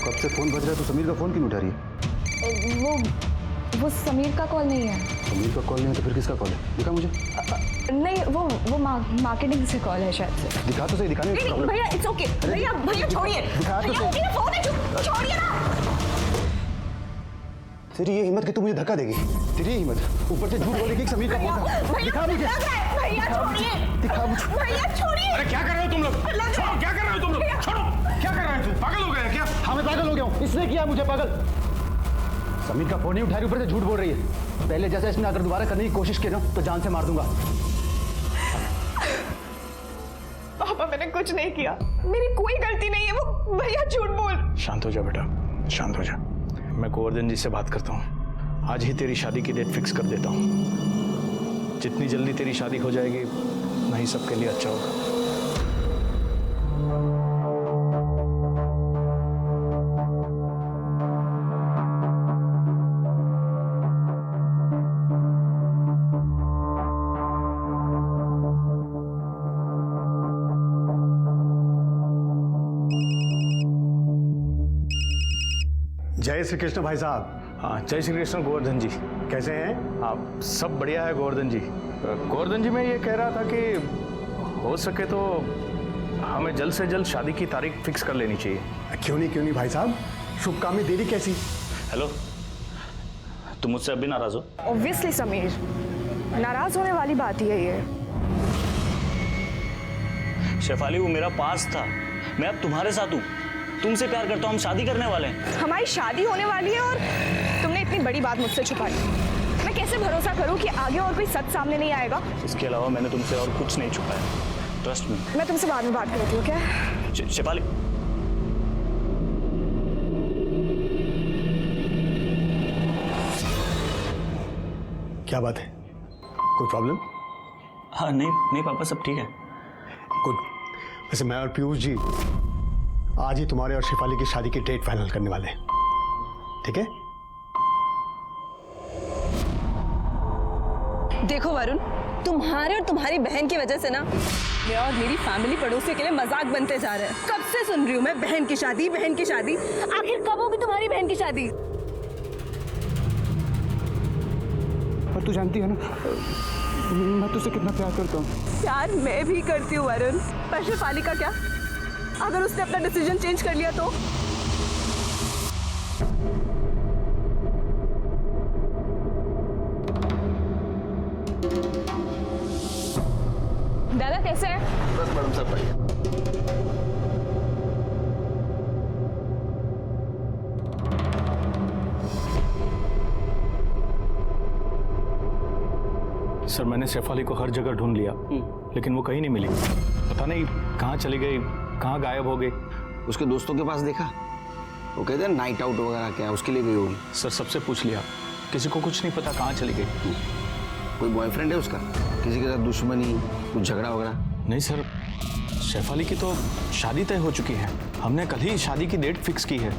कब से फोन बज रहा है तो समीर का फोन क्यों उठा रही है? वो समीर का कॉल नहीं है। समीर का कॉल नहीं है तो फिर किसका कॉल है? दिखा मुझे। नहीं, वो मार्केटिंग से कॉल है शायद से। दिखा तो सही, दिखाने नहीं भैया, इट्स ओके। भैया छोड़िए। दिखा तो सही। भैया फोन है, छोड़िए ना। तेरी ये हिम्मत कि तू मुझे धक्का देगी? तेरी ये हिम्मत, ऊपर से झूठ बोलेगी कि समीर का फोन था। दिखा मुझे। भैया छोड़िए। दिखा मुझे। भैया छोड़िए। अरे क्या कर रहे हो तुम लोग? छोड़ो, क्या कर रहे हो तुम लोग? छोड़ो, क्या कर रहे हो तुम? पागल हो गए क्या? हाँ मैं पागल हो गया हूँ, इसने किया मुझे पागल। समीर का फोन नहीं उठा रही, ऊपर से झूठ बोल रही है। पहले जैसा इसने अगर दोबारा करने की कोशिश की ना तो जान से मार दूंगा। पापा मैंने कुछ नहीं किया, मेरी कोई गलती नहीं है। वो भैया झूठ बोल। शांत हो जा बेटा, शांत हो जा। मैं गोवर्धन जी से बात करता हूँ, आज ही तेरी शादी की डेट फिक्स कर देता हूँ। जितनी जल्दी तेरी शादी हो जाएगी वहीं सबके लिए अच्छा होगा। जय श्री कृष्ण भाई साहब। हाँ, जय श्री कृष्ण गोवर्धन जी। कैसे हैं? हाँ, सब बढ़िया है गोवर्धन जी। गोवर्धन जी मैं ये कह रहा था कि हो सके तो हमें जल्द से जल्द शादी की तारीख फिक्स कर लेनी चाहिए। क्यों नहीं भाई साहब, शुभ काम में देरी कैसी? हेलो, तुम मुझसे अभी नाराज हो? ऑब्वियसली समीर, नाराज होने वाली बात ही है ये। शेफाली, वो मेरा पास था, मैं अब तुम्हारे साथ हूँ। तुमसे प्यार करता हूँ, हम शादी करने वाले हैं। हमारी शादी होने वाली है और तुमने इतनी बड़ी बात मुझसे छुपाई। मैं कैसे भरोसा करूं कि आगे और कोई सच सामने नहीं आएगा? इसके अलावा मैंने तुमसे और कुछ नहीं छुपाया, ट्रस्ट मी। मैं तुमसे बाद में बात करती हूँ क्या? शेफाली, क्या बात है, कोई प्रॉब्लम? हाँ नहीं पापा, सब ठीक है। गुड। वैसे मैं और पीयूष जी आज ही तुम्हारे और शेफाली की शादी की डेट फाइनल करने वाले हैं, ठीक है? देखो वरुण, तुम्हारे और तुम्हारी बहन की वजह से ना मैं और मेरी फैमिली पड़ोसी के लिए मजाक बनते जा रहे हैं। कब से सुन रही हूँ मैं, बहन की शादी, बहन की शादी। आखिर कब होगी तुम्हारी बहन की शादी? पर तू जानती है ना मैं तुझसे कितना प्यार करता हूँ। प्यार मैं भी करती हूँ वरुण, पर शेफाली का क्या? अगर उसने अपना डिसीजन चेंज कर लिया तो? दादा कैसे है? बस मैडम सब बढ़िया। सर, मैंने शेफाली को हर जगह ढूंढ लिया लेकिन वो कहीं नहीं मिली। पता नहीं कहाँ चली गई, कहाँ गायब हो गई। उसके दोस्तों के पास देखा, वो कहते हैं नाइट आउट वगैरह क्या उसके लिए गई होगी। सर, सबसे पूछ लिया, किसी को कुछ नहीं पता कहाँ चली गई। कोई बॉयफ्रेंड है उसका? किसी के साथ दुश्मनी, कुछ झगड़ा वगैरह? नहीं सर, शेफाली की तो शादी तय हो चुकी है। हमने कल ही शादी की डेट फिक्स की है।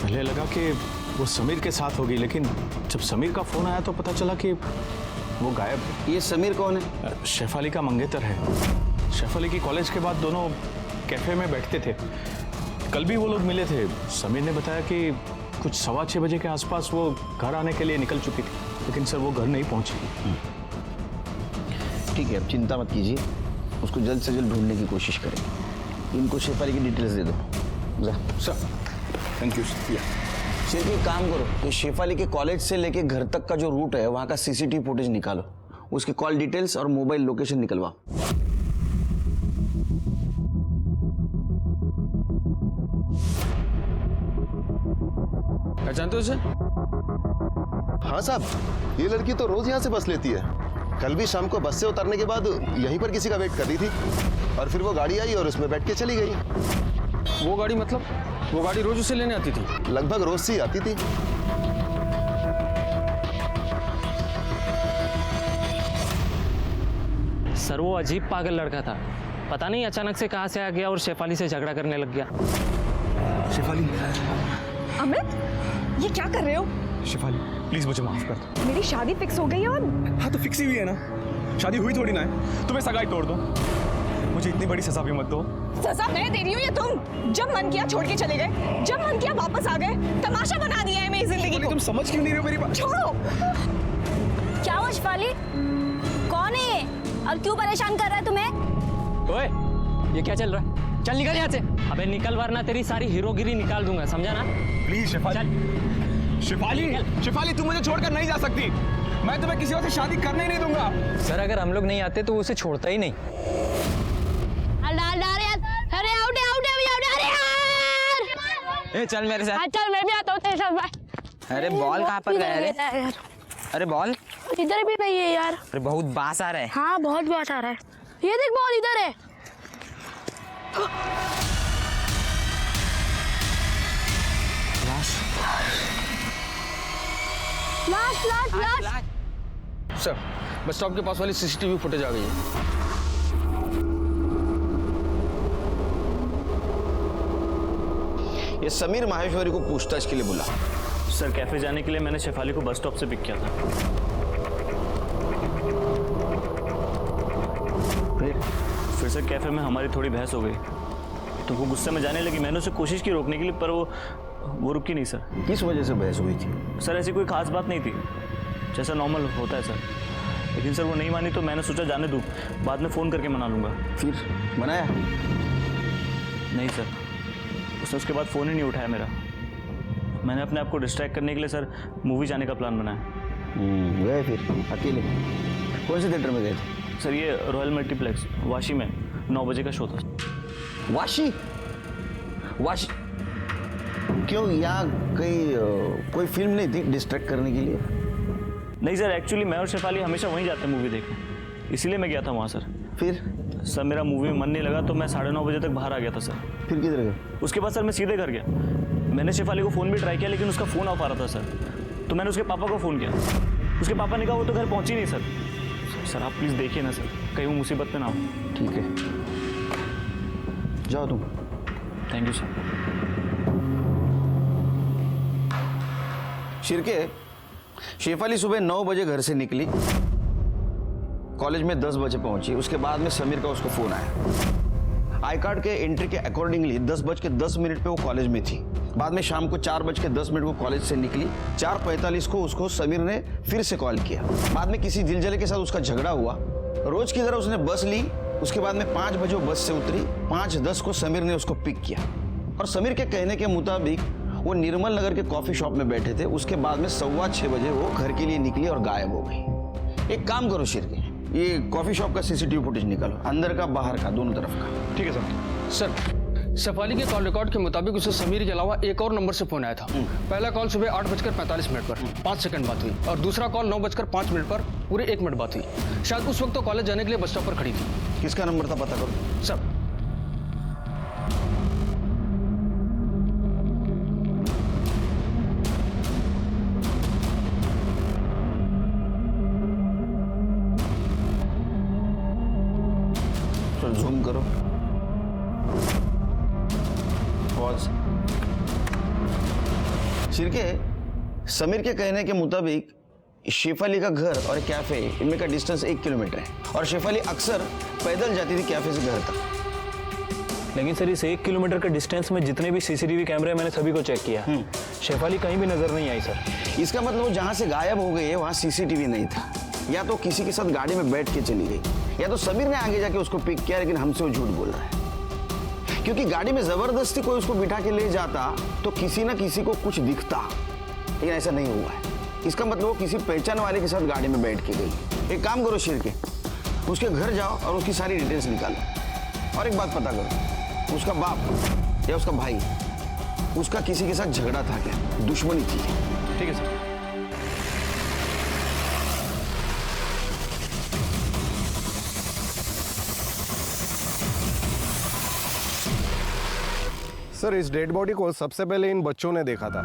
पहले लगा कि वो समीर के साथ होगी, लेकिन जब समीर का फोन आया तो पता चला कि वो गायब है। ये समीर कौन है? शेफाली का मंगेतर है। शेफाली की कॉलेज के बाद दोनों कैफे में बैठते थे। कल भी वो लोग मिले थे। समीर ने बताया कि कुछ 6:15 बजे के आसपास वो घर आने के लिए निकल चुकी थी, लेकिन सर वो घर नहीं पहुंची। ठीक है, अब चिंता मत कीजिए, उसको जल्द से जल्द ढूंढने की कोशिश करेंगे। इनको शेफाली की डिटेल्स दे दो। जा सर, थैंक यू सर। सिर्फ एक काम करो, ये शेफाली के कॉलेज से लेके घर तक का जो रूट है वहाँ का सीसीटीवी फुटेज निकालो, उसकी कॉल डिटेल्स और मोबाइल लोकेशन निकलवाओ। पहचानते हो उसे? हाँ साहब, ये लड़की तो रोज यहाँ से बस लेती है। कल भी शाम को बस से उतरने के बाद यहीं पर किसी का वेट कर रही थी और फिर वो गाड़ी आई और उसमें बैठ के चली गई। वो गाड़ी मतलब? वो गाड़ी रोज उसे लेने आती थी? लगभग रोज से ही आती थी। सर, वो अजीब पागल लड़का था। पता नहीं अचानक से कहां से आ गया और शेफाली से झगड़ा करने लग गया। शेफाली, अमित, ये क्या कर रहे हो? शेफाली प्लीज मुझे माफ कर दो। मेरी शादी फिक्स हो गई है और हाँ तो फिक्स ही हुई है ना, शादी हुई थोड़ी ना है, तुम्हें सगाई तोड़ दो। मुझे इतनी बड़ी सजा भी मत दो। सजा मैं दे रही हूँ या तुम? जब मन किया छोड़ के चले गए, जब मन किया वापस आ गए, तमाशा बना दिया है मेरी जिंदगी को। तुम समझ क्यों नहीं रहे हो मेरी बात? छोड़ो। क्या हुआ शिफाली? कौन है ये और क्यों परेशान कर रहा है तुम्हें? ओए, ये क्या चल रहा है? चल निकल यहाँ से। अबे निकल वरना तेरी सारी हीरोगिरी निकाल दूंगा, समझा ना? प्लीज शिफाली, शिफाली तुम मुझे छोड़कर नहीं जा सकती। मैं तुम्हें किसी और से शादी करने ही नहीं दूंगा। सर अगर हम लोग नहीं आते तो उसे छोड़ता ही नहीं। ए चल मेरे साथ। चल मैं भी आता हूँ तेरे साथ। अरे बॉल कहाँ पर गया रे? अरे बॉल इधर भी नहीं है यार। अरे बहुत बास आ रहा है। हाँ बहुत बात आ रहा है। ये देख बॉल इधर है। लाश लाश लाश। सर बस स्टॉप के पास वाली सीसीटीवी फुटेज आ गई है। ये समीर माहेश्वरी को पूछताछ के लिए बुला। सर कैफे जाने के लिए मैंने शेफाली को बस स्टॉप से पिक किया था। फिर सर कैफे में हमारी थोड़ी बहस हो गई, तो वो गुस्से में जाने लगी। मैंने उसे कोशिश की रोकने के लिए, पर वो रुकी नहीं सर। किस वजह से बहस हुई थी? सर ऐसी कोई खास बात नहीं थी, जैसा नॉर्मल होता है सर। लेकिन सर वो नहीं मानी तो मैंने सोचा जाने दूं, बाद में फ़ोन करके मना लूँगा। फिर मनाया? नहीं सर, उसने उसके बाद फ़ोन ही नहीं उठाया मेरा। मैंने अपने आप को डिस्ट्रैक्ट करने के लिए सर मूवी जाने का प्लान बनाया। गए फिर अकेले? कौन से थिएटर में गए थे? सर ये रॉयल मल्टीप्लेक्स वाशी में 9 बजे का शो था। वाशी? वाशी क्यों? यहाँ कोई फिल्म नहीं थी डिस्ट्रैक्ट करने के लिए? नहीं सर, एक्चुअली मैं और शेफाली हमेशा वहीं जाते हैं मूवी देखने, इसीलिए मैं गया था वहाँ सर। फिर सर मेरा मूवी में मन नहीं लगा तो मैं 9:30 बजे तक बाहर आ गया था सर। फिर किधर गए? उसके बाद सर मैं सीधे घर गया। मैंने शेफाली को फ़ोन भी ट्राई किया, लेकिन उसका फ़ोन ऑफ आ रहा था सर। तो मैंने उसके पापा को फ़ोन किया। उसके पापा ने कहा वो तो घर पहुँची नहीं सर। सर आप प्लीज़ देखिए ना सर, कहीं वो मुसीबत में ना हो। ठीक है, जाओ तुम। Thank you sir. Shirke, Shefali सुबह 9 बजे घर से निकली, कॉलेज में 10 बजे पहुंची। उसके बाद में समीर का उसको फोन आया। आई कार्ड के एंट्री के अकॉर्डिंगली 10:10 पे वो कॉलेज में थी। बाद में शाम को 4:10 को कॉलेज से निकली। 4:45 को उसको समीर ने फिर से कॉल किया। बाद में किसी दिलजले के साथ उसका झगड़ा हुआ। रोज की तरह उसने बस ली। उसके बाद में 5 बजे वो बस से उतरी। 5:10 को समीर ने उसको पिक किया और समीर के कहने के मुताबिक वो निर्मल नगर के कॉफी शॉप में बैठे थे। उसके बाद में 6:15 बजे वो घर के लिए निकली और गायब हो गई। एक काम करो शिरके, ये कॉफी शॉप का सीसीटीवी फुटेज निकालो, अंदर का बाहर का दोनों तरफ का। ठीक है सर। शेफाली के कॉल रिकॉर्ड के मुताबिक उसे समीर के अलावा एक और नंबर से फोन आया था। पहला कॉल सुबह 8:45 पर 5 सेकंड बात हुई और दूसरा कॉल 9:05 पर पूरे 1 मिनट बात हुई। शायद उस वक्त तो कॉलेज जाने के लिए बस स्टॉप पर खड़ी थी। किसका नंबर था पता करो सर। जूम करो। पॉज। शिरके, समीर के कहने के मुताबिक शेफाली का घर और कैफे इनमें का डिस्टेंस 1 किलोमीटर है और शेफाली अक्सर पैदल जाती थी कैफे से घर तक। लेकिन सर इस 1 किलोमीटर के डिस्टेंस में जितने भी सीसीटीवी कैमरे मैंने सभी को चेक किया, शेफाली कहीं भी नजर नहीं आई सर। इसका मतलब वो जहां से गायब हो गई है वहां सीसीटीवी नहीं था, या तो किसी के साथ गाड़ी में बैठ के चली गई, या तो समीर ने आगे जाके उसको पिक किया, लेकिन हमसे वो झूठ बोल रहा है। क्योंकि गाड़ी में जबरदस्ती कोई उसको बिठा के ले जाता तो किसी ना किसी को कुछ दिखता, लेकिन ऐसा नहीं हुआ है। इसका मतलब वो किसी पहचान वाले के साथ गाड़ी में बैठ के गई। एक काम करो शिरके, उसके घर जाओ और उसकी सारी डिटेल्स निकालो। और एक बात पता करो, उसका बाप या उसका भाई, उसका किसी के साथ झगड़ा था क्या, दुश्मनी थी? ठीक है सर। सर इस डेड बॉडी को सबसे पहले इन बच्चों ने देखा था।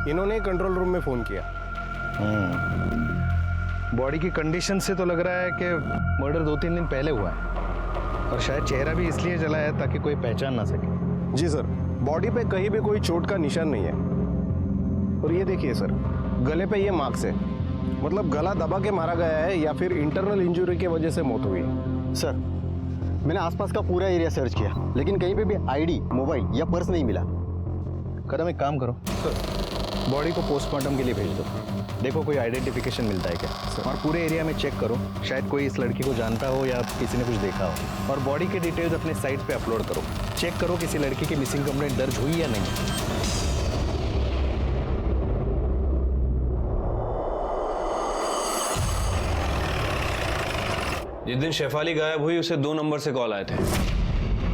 इन्होंने कंट्रोल रूम में फोन किया। बॉडी की कंडीशन से तो लग रहा है कि मर्डर 2-3 दिन पहले हुआ है और शायद चेहरा भी इसलिए जला है ताकि कोई पहचान ना सके। जी सर, बॉडी पे कहीं भी कोई चोट का निशान नहीं है। और ये देखिए सर, गले पे ये मार्क्स है, मतलब गला दबा के मारा गया है या फिर इंटरनल इंजरी की वजह से मौत हुई है। सर मैंने आसपास का पूरा एरिया सर्च किया, लेकिन कहीं पे भी आईडी, मोबाइल या पर्स नहीं मिला। कदम एक काम करो, बॉडी को पोस्टमार्टम के लिए भेज दो, देखो कोई आइडेंटिफिकेशन मिलता है क्या। और पूरे एरिया में चेक करो, शायद कोई इस लड़की को जानता हो या किसी ने कुछ देखा हो। और बॉडी के डिटेल्स अपने साइट पे अपलोड करो, चेक करो किसी लड़की की मिसिंग कंप्लेंट दर्ज हुई या नहीं। जिस दिन शेफाली गायब हुई उसे 2 नंबर से कॉल आए थे।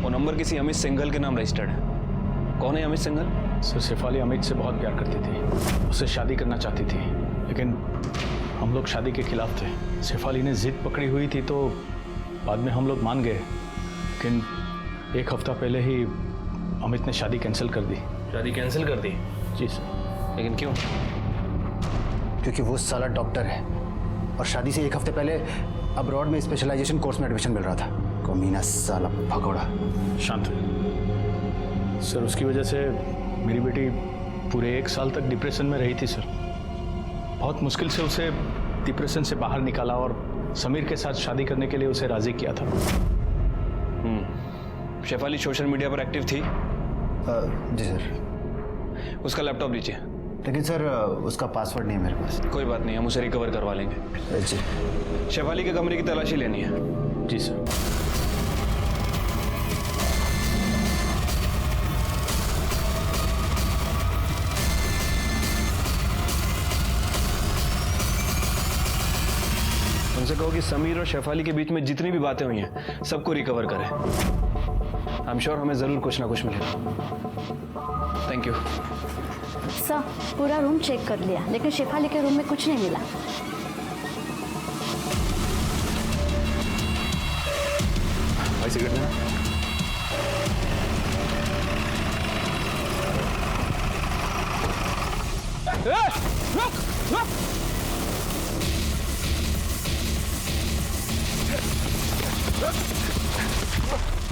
वो नंबर किसी अमित सिंघल के नाम रजिस्टर्ड है। कौन है अमित सिंघल? सर शेफाली अमित से बहुत प्यार करती थी, उससे शादी करना चाहती थी, लेकिन हम लोग शादी के खिलाफ थे। शेफाली ने जिद पकड़ी हुई थी तो बाद में हम लोग मान गए, लेकिन 1 हफ्ता पहले ही अमित ने शादी कैंसिल कर दी। शादी कैंसिल कर दी? जी सर। लेकिन क्यों? क्योंकि वो साला डॉक्टर है और शादी से 1 हफ्ते पहले अब्रॉड में स्पेशलाइजेशन कोर्स में एडमिशन मिल रहा था। कमीना साला भगोड़ा। शांत सर, उसकी वजह से मेरी बेटी पूरे 1 साल तक डिप्रेशन में रही थी सर। बहुत मुश्किल से उसे डिप्रेशन से बाहर निकाला और समीर के साथ शादी करने के लिए उसे राजी किया था। शेफाली सोशल मीडिया पर एक्टिव थी? जी सर। उसका लैपटॉप लीजिए। लेकिन सर उसका पासवर्ड नहीं है मेरे पास। कोई बात नहीं, हम उसे रिकवर करवा लेंगे। जी। शेफाली के कमरे की तलाशी लेनी है। जी सर। उनसे कहो कि समीर और शेफाली के बीच में जितनी भी बातें हुई हैं सबको रिकवर करें। आई एम श्योर हमें जरूर कुछ ना कुछ मिलेगा। Thank you sir. पूरा रूम चेक कर लिया, लेकिन शेफाली के रूम में कुछ नहीं मिला। भाई सिगरेट लेना।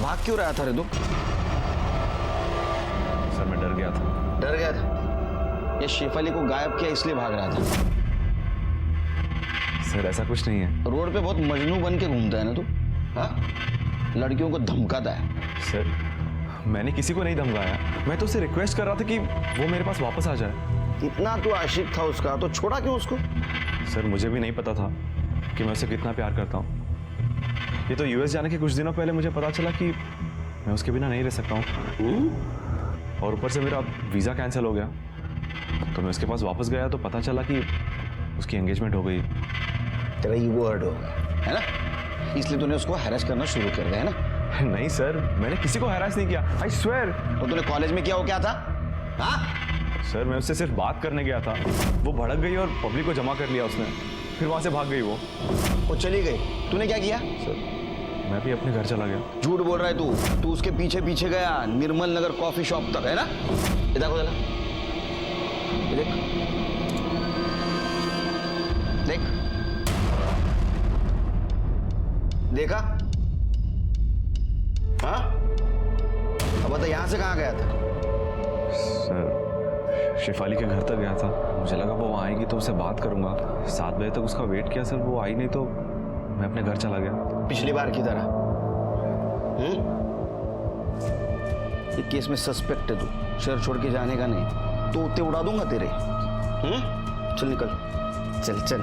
भाग क्यों रहा था रे तू? सर मैं डर गया था। डर गया था? ये शेफाली को गायब किया इसलिए भाग रहा था? सर ऐसा कुछ नहीं है। रोड पे बहुत मजनू बन के घूमता है ना तू? हाँ, लड़कियों को धमकाता है। सर मैंने किसी को नहीं धमकाया, मैं तो उसे रिक्वेस्ट कर रहा था कि वो मेरे पास वापस आ जाए। इतना तू आशिक था उसका तो छोड़ा क्यों उसको? सर मुझे भी नहीं पता था कि मैं उसे कितना प्यार करता हूँ। ये तो यूएस जाने के कुछ दिनों पहले मुझे पता चला कि मैं उसके बिना नहीं रह सकता हूँ। और ऊपर से मेरा वीज़ा कैंसिल हो गया, तो मैं उसके पास वापस गया तो पता चला कि उसकी एंगेजमेंट हो गई। तेरा ईगो हर्ट हो गया है ना, इसलिए तूने उसको हैरेस करना शुरू कर दिया है ना? नहीं सर, मैंने किसी को हैरेस नहीं किया, आई स्वेयर। तो तूने कॉलेज में किया हो क्या था? हाँ सर मैं उससे सिर्फ बात करने गया था, वो भड़क गई और पब्लिक को जमा कर लिया उसने, फिर वहां से भाग गई वो चली गई। तूने क्या किया? सर मैं भी अपने घर चला गया। झूठ बोल रहा है तू उसके पीछे पीछे गया निर्मल नगर कॉफी शॉप तक, है ना? ये देखो जरा, ये देख देख, देखा? हाँ, अब बता यहां से कहाँ गया था? सर शेफाली के घर तक गया था, मुझे लगा वो वहाँ आएगी तो उससे बात करूंगा। 7 बजे तक उसका वेट किया सर, वो आई नहीं तो मैं अपने घर चला गया। पिछली बार की तरह। ये केस में सस्पेक्ट है तू, शहर छोड़ के जाने का नहीं तो उत्ते उड़ा दूंगा तेरे। चल निकल, चल चल,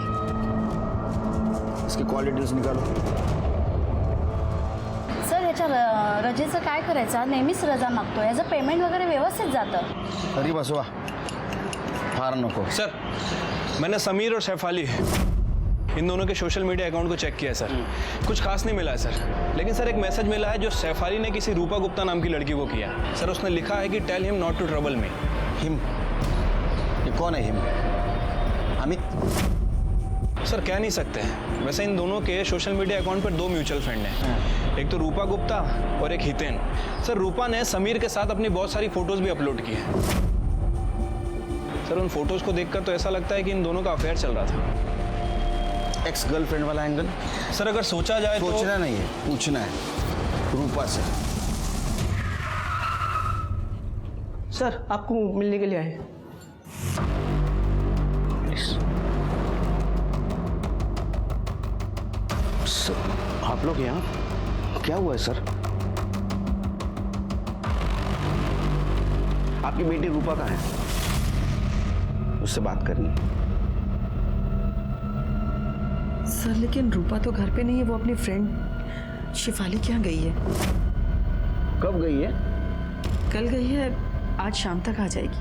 इसकी कॉल डिटेल्स निकालो। सर ह्याच्या रजेचं काय करायचं? नेहमीच रजा मागतो, याचं पेमेंट वगैरे व्यवस्थित जातं। अरे बसवा, फार नको। सर मैंने समीर और शेफाली इन दोनों के सोशल मीडिया अकाउंट को चेक किया है सर, कुछ खास नहीं मिला है सर। लेकिन सर एक मैसेज मिला है जो शेफाली ने किसी रूपा गुप्ता नाम की लड़की को किया है। सर उसने लिखा है कि tell him not to trouble me. Him? ये कौन है हिम? अमित? सर कह नहीं सकते, वैसे इन दोनों के सोशल मीडिया अकाउंट पर 2 म्यूचुअल फ्रेंड हैं, एक तो रूपा गुप्ता और एक हितेन। सर रूपा ने समीर के साथ अपनी बहुत सारी फोटोज भी अपलोड की है। सर उन फोटोज को देखकर तो ऐसा लगता है कि इन दोनों का अफेयर चल रहा था। एक्स गर्लफ्रेंड वाला एंगल? सर अगर सोचा जाए तो सोचना नहीं है, पूछना है रूपा से। सर आपको मिलने के लिए आए। आप लोग यहाँ? क्या हुआ है सर? आपकी बेटी रूपा कहाँ है? उससे बात करनी है। सर लेकिन रूपा तो घर पे नहीं है, वो अपनी फ्रेंड शिफाली के यहाँ गई है। कब गई है? कल गई है, आज शाम तक आ जाएगी।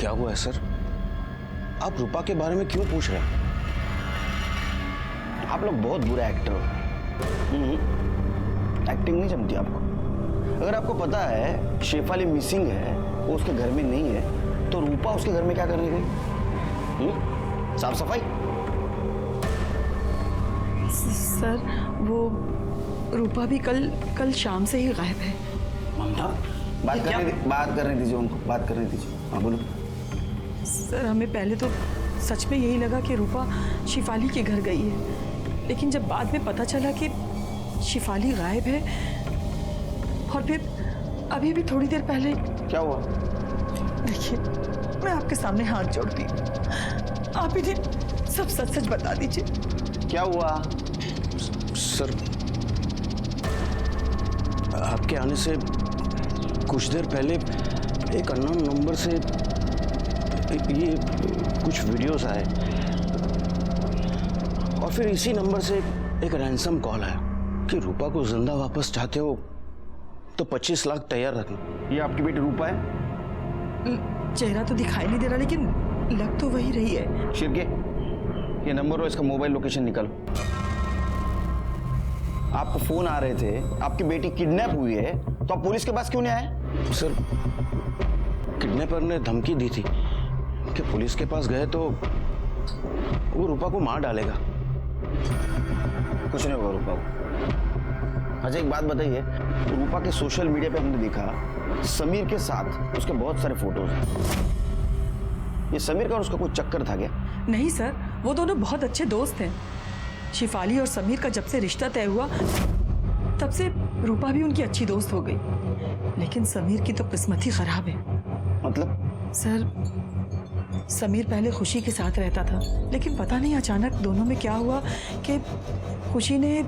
क्या हुआ है सर? आप रूपा के बारे में क्यों पूछ रहे हैं? आप लोग बहुत बुरे एक्टर हो। एक्टिंग नहीं जमती आपको। अगर आपको पता है शेफाली मिसिंग है, वो उसके घर में नहीं है, तो रूपा उसके घर में क्या करने गई? साफ सफाई? सर वो रूपा भी कल शाम से ही गायब है। ममता, बात करने दीजिए उनको, बात करने दीजिए। हाँ बोलो। सर हमें पहले तो सच में यही लगा कि रूपा शिफाली के घर गई है, लेकिन जब बाद में पता चला कि शिफाली गायब है, और फिर अभी भी थोड़ी देर पहले। क्या हुआ? देखिए मैं आपके सामने हाथ जोड़ती हूँ, आप इन्हें सब सच सच बता दीजिए। क्या हुआ? सर आपके आने से कुछ देर पहले एक अननोन नंबर से ये कुछ वीडियोस आए, और फिर इसी नंबर से एक रैंसम कॉल आया कि रूपा को जिंदा वापस चाहते हो तो 25 लाख तैयार रखना। ये आपकी बेटी रूपा है? चेहरा तो दिखाई नहीं दे रहा, लेकिन लग तो वही रही है। शिरके, ये नंबर और इसका मोबाइल लोकेशन निकालो। आपको फोन आ रहे थे, आपकी बेटी किडनैप हुई है, तो आप पुलिस के पास क्यों नहीं आए? सर किडनैपर ने धमकी दी थी कि पुलिस के पास गए तो वो रूपा को मार डालेगा। कुछ नहीं होगा रूपा को। अच्छा एक बात बताइए, रूपा के सोशल मीडिया पे हमने देखा समीर के साथ उसके बहुत सारे फोटोज हैं। ये समीर का और उसका कोई चक्कर था क्या? नहीं सर, वो दोनों बहुत अच्छे दोस्त हैं। शिफाली और समीर का जब से रिश्ता तय हुआ तब से रूपा भी उनकी अच्छी दोस्त हो गई, लेकिन समीर की तो किस्मत ही खराब है। मतलब? सर समीर पहले खुशी के साथ रहता था, लेकिन पता नहीं अचानक दोनों में क्या हुआ कि खुशी ने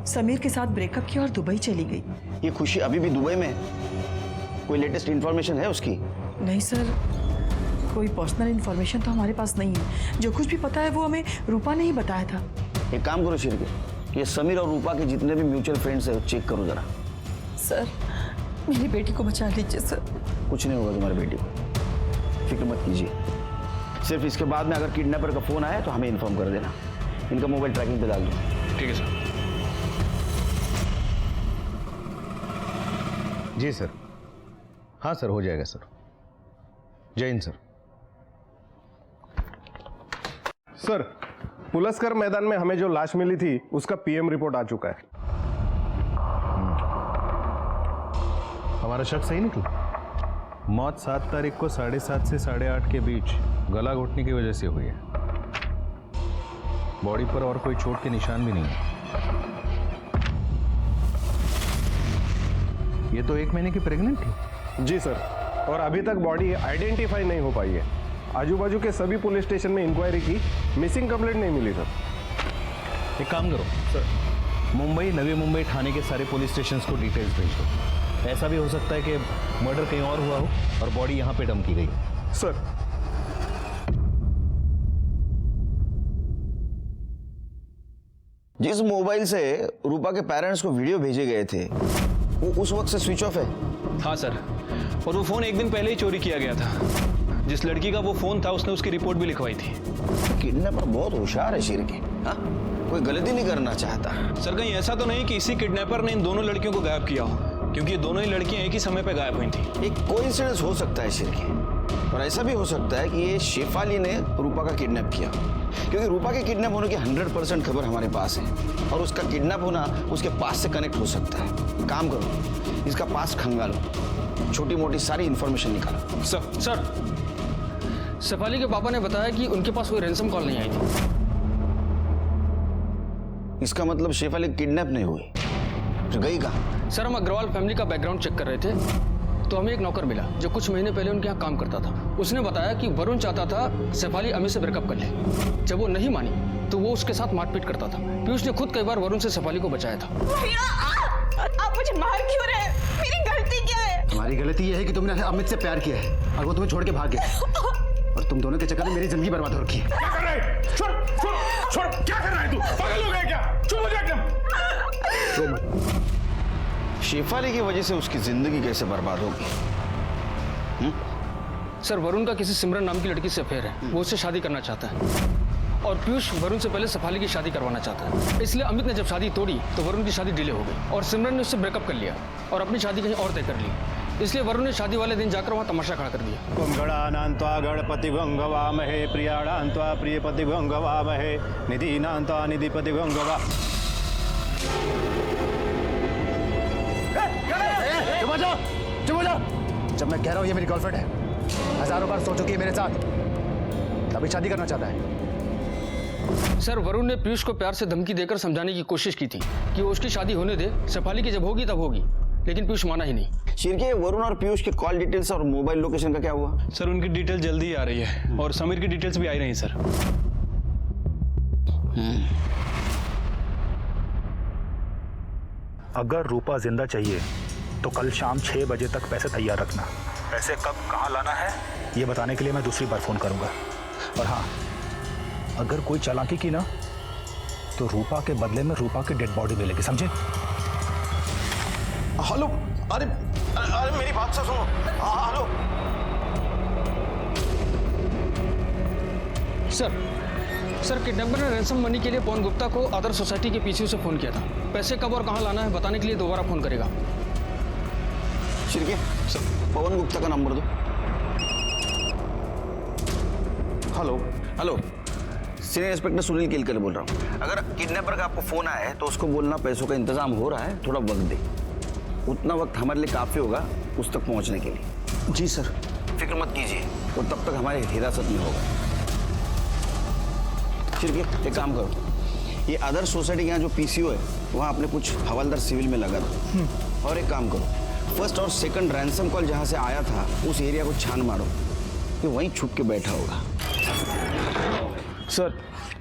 समीर के साथ ब्रेकअप किया और दुबई चली गई। ये खुशी अभी भी दुबई में? कोई लेटेस्ट इंफॉर्मेशन है उसकी? नहीं सर, कोई पर्सनल इंफॉर्मेशन तो हमारे पास नहीं है। जो कुछ भी पता है वो हमें रूपा ने ही बताया था। एक काम करो शिरके, ये समीर और रूपा के जितने भी म्यूचुअल फ्रेंड्स है चेक करो जरा। सर मेरी बेटी को बचा लीजिए सर। कुछ नहीं होगा तुम्हारी बेटी को, फिक्र मत कीजिए। सिर्फ इसके बाद में अगर किडनैपर का फोन आया तो हमें इन्फॉर्म कर देना। इनका मोबाइल ट्रैकिंग पे डाल दो। ठीक है सर। जी सर। हाँ सर, हो जाएगा सर। जय हिंद सर। सर पुलस्कर मैदान में हमें जो लाश मिली थी उसका पीएम रिपोर्ट आ चुका है। हमारा शक सही निकला। मौत 7 तारीख को 7:30 से 8:30 के बीच गला घोटने की वजह से हुई है। बॉडी पर और कोई चोट के निशान भी नहीं है। ये तो 1 महीने की प्रेग्नेंट थी। जी सर, और अभी तक बॉडी आइडेंटिफाई नहीं हो पाई है। आजू बाजू के सभी पुलिस स्टेशन में इंक्वायरी की, मिसिंग कंप्लेंट नहीं मिली सर। एक काम करो सर, मुंबई, नवी मुंबई थाने के सारे पुलिस स्टेशन को डिटेल्स भेज दो। ऐसा भी हो सकता है कि मर्डर कहीं और हुआ हो और बॉडी यहाँ पे डंप की गई। सर जिस मोबाइल से रूपा के पेरेंट्स को वीडियो भेजे गए थे वो उस वक्त से स्विच ऑफ है। हाँ सर, और वो फोन एक दिन पहले ही चोरी किया गया था। जिस लड़की का वो फोन था उसने उसकी रिपोर्ट भी लिखवाई थी। किडनैपर बहुत होशियार है शिरके। हाँ, कोई गलती नहीं करना चाहता। सर कहीं ऐसा तो नहीं कि इसी किडनैपर ने इन दोनों लड़कियों को गायब किया हो, क्योंकि ये दोनों ही लड़कियां एक ही समय पे गायब हुई थी। एक कोइंसिडेंस हो सकता है शिरके, और ऐसा भी हो सकता है कि ये शेफाली ने रूपा का किडनैप किया, क्योंकि रूपा के किडनैप होने की 100% खबर हमारे पास है, और उसका किडनैप होना उसके पास से कनेक्ट हो सकता है। काम करो, इसका पास खंगालो, छोटी मोटी सारी इंफॉर्मेशन निकालो। सर शेफाली के पापा ने बताया कि उनके पास कोई रैंसम कॉल नहीं आई थी। इसका मतलब शेफाली किडनैप नहीं हुई, तो गई कहाँ? सर हम अग्रवाल फैमिली का बैकग्राउंड चेक कर रहे थे, तो हमें एक नौकर मिला जो कुछ महीने पहले उनके यहाँ काम करता था। उसने बताया कि वरुण चाहता था शेफाली अमित से ब्रेकअप कर ले। जब वो नहीं मानी तो वो उसके साथ मारपीट करता था। पीयूष ने खुद कई बार वरुण से शेफाली को बचाया था। आप मुझे मार क्यों रहे हैं? मेरी गलती क्या है? तुम्हारी गलती यह है कि तुमने अमित से प्यार किया है और वो तुम्हें छोड़ के भाग गया, और तुम दोनों के चक्कर में मेरी जिंदगी बर्बाद हो रखी है। क्या कर रहा है? छोड़ छोड़ छोड़, क्या कर रहा है तू? पागल हो गया क्या? चुप हो जा एकदम। शेफाली की वजह से उसकी जिंदगी कैसे बर्बाद होगी? सर, वरुण का किसी सिमरन नाम की लड़की से अफेयर है। वो उससे शादी करना चाहता है और पीयूष वरुण से पहले शेफाली की शादी करवाना चाहता है। इसलिए अमित ने जब शादी तोड़ी तो वरुण की शादी डिले हो गई और सिमरन ने उससे ब्रेकअप कर लिया और अपनी शादी कहीं और तय कर ली। इसलिए वरुण ने शादी वाले दिन जाकर वहाँ तमाशा खड़ा कर दिया। कुंगड़ानान्त्वा गणपतिभंगवामहे प्रियाणान्त्वा प्रियपतिभंगवामहे निधीनान्त्वा निधिपतिभंगवा। चुप हो जाओ, चुप हो जाओ। जब मैं कह रहा हूँ ये मेरी गर्लफ्रेंड है, हजारों बार सो चुकी है मेरे साथ, तभी शादी करना चाहता है। सर, वरुण ने पीयूष को प्यार से धमकी देकर समझाने की कोशिश की थी कि वो उसकी शादी होने दे, शेफाली की जब होगी तब होगी, लेकिन पीयूष माना ही नहीं। शिरके, वरुण और पीयूष के कॉल डिटेल्स और मोबाइल लोकेशन का क्या हुआ? सर, उनकी डिटेल जल्दी ही आ रही है और समीर की डिटेल्स भी आ रही हैं सर। अगर रूपा जिंदा चाहिए तो कल शाम 6 बजे तक पैसे तैयार रखना। पैसे कब कहाँ लाना है ये बताने के लिए मैं दूसरी बार फोन करूंगा। और हाँ, अगर कोई चालाकी की ना तो रूपा के बदले में रूपा की डेड बॉडी मिलेगी, समझे? हेलो, अरे अरे मेरी बात से सुनो। हेलो सर, किडनैपर ने रैंसम मनी के लिए पवन गुप्ता को अदर सोसाइटी के पीछे से फोन किया था। पैसे कब और कहाँ लाना है बताने के लिए दोबारा फोन करेगा। शिरके, पवन गुप्ता का नंबर दो। Hello hello, senior inspector Sunil Kelkar बोल रहा हूँ। अगर किडनैपर का आपको फोन आया है तो उसको बोलना पैसों का इंतजाम हो रहा है, थोड़ा वक्त दे। उतना वक्त हमारे लिए काफी होगा उस तक पहुंचने के लिए। जी सर। फिक्र मत कीजिए, वो तब तक हमारे हिरासत में होगा। शिरके, एक काम करो, ये अदर सोसाइटी के यहाँ जो पीसीओ है वहाँ अपने कुछ हवलदार सिविल में लगा दो। और एक काम करो, फर्स्ट और सेकंड रैंसम कॉल जहाँ से आया था उस एरिया को छान मारो, कि वहीं छुप के बैठा होगा। सर,